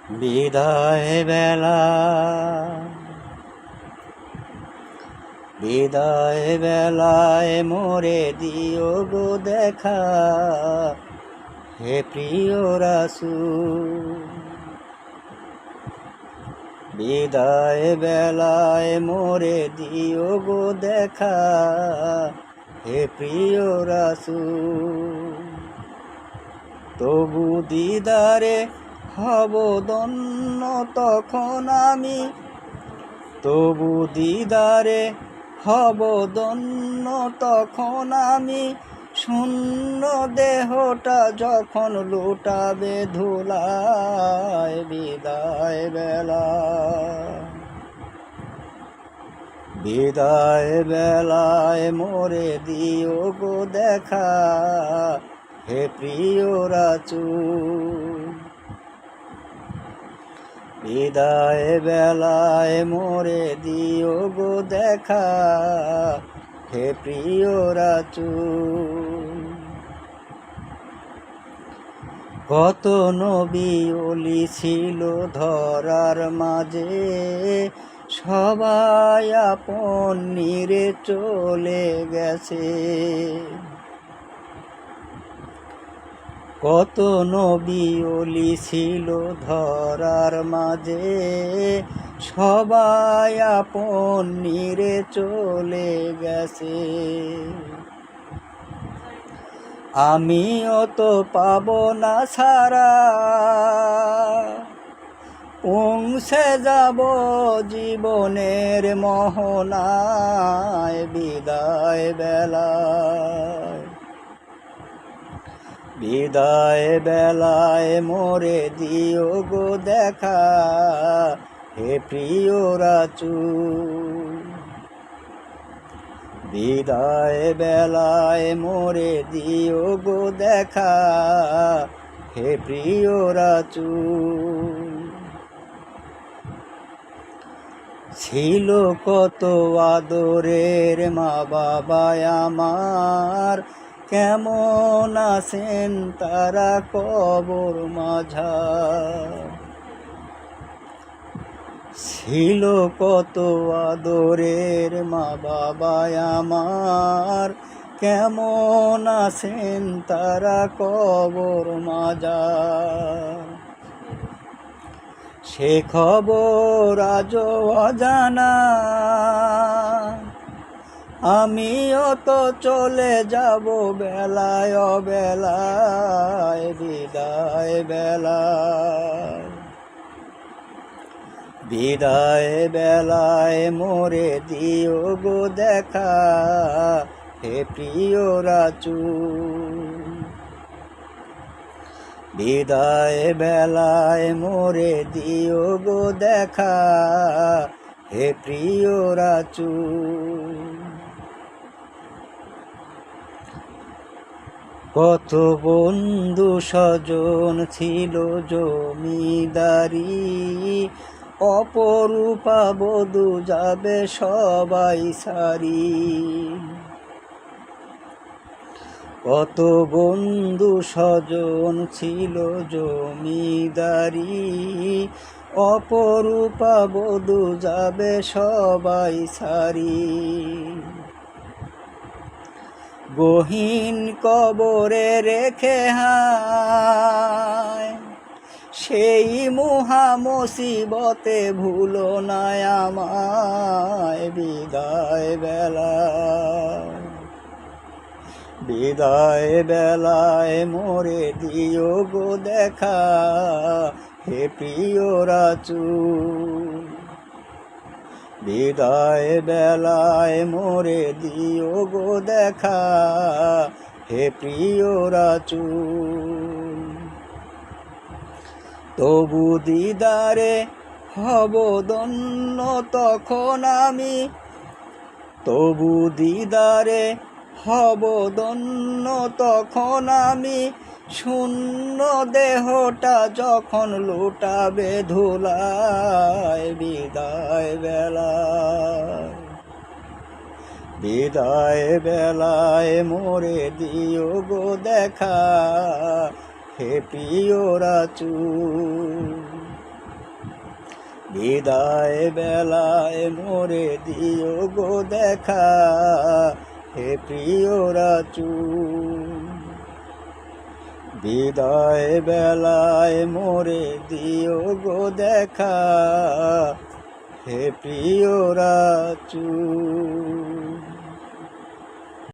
বিদায় বেলা, বিদায় বেলায় মোরে দিও গো দেখা, হে প্রিয় রাসূল। বিদায় বেলায় মোরে দিও গো দেখা, হে প্রিয় রাসূল। তবু দিদারে হব ধন্য তখন আমি, তবু দিদারে হব ধন্য তখন আমি, শূন্য দেহটা যখন লুটাবে ধুলায়। বিদায় বেলা, বিদায় বেলায় মোরে দিও গো দেখা, হে প্রিয় রাসূল। বিদায় বেলায় মোরে দিও গো দেখা, হে প্রিয় রাসূল। কত নবী ওলি ছিল ধরার মাঝে, সবাই আপন নিরে চলে গেছে। কত নবী ওলি ছিল ধরার মাঝে, সবাই আপন নিরে চলে গেছে। আমিও তো পাব না ছাড়া, পৌঁছে যাব জীবনের মোহনায়। বিদায় বেলায়, বিদায় বেলায় মোরে দিও গো দেখা, হে প্রিয় রাসূল। বিদায় বেলায় মোরে দিও গো দেখা, হে প্রিয় রাসূল। ছিল কত আদরের মা বাবা আমার, কেমন আছেন তারা কবর মাঝার। ছিল কত আদরের মা বাবা আমার, কেমন আছেন তারা কবর মাঝার। সে খবর আজও অজানা, আমিও তো চলে যাব বেলায় অবেলায়। বিদায় বেলায়, বিদায় বেলায় মোরে দিও গো দেখা, হে প্রিয় রাসূল। বিদায় বেলায় মোরে দিও গো দেখা, হে প্রিয় রাসূল। কত বন্ধু স্বজন ছিল জমিদারি, অপরূপা বধূ যাবে সবাই সারি। কত বন্ধু স্বজন ছিল জমিদারি, অপরূপা বধূ যাবে সবাই সারি। গহীন কবরে রেখে হায়, সেই মহা মুসিবতে ভুলো না আমায়। বিদায় বেলায়, বিদায় বেলায় মোরে দিও গো দেখা, হে প্রিয় রাসূল। বিদায় বেলায় মোরে দিও গো দেখা, হে প্রিয় রাসূল। তবু দিদারে হব ধন্য তখন আমি, তবু দিদারে হব ধন্য তখন আমি, শূন্য দেহটা যখন লুটাবে ধুলায়। বিদায় বেলায়, বিদায় বেলায় মোরে দিও গো দেখা, হে প্রিয় রাসূল। বিদায় বেলায় মোরে দিও গো দেখা, হে প্রিয় রাসূল। বিদায় বেলায় মোরে দিও গো দেখা, হে প্রিয় রাসূল।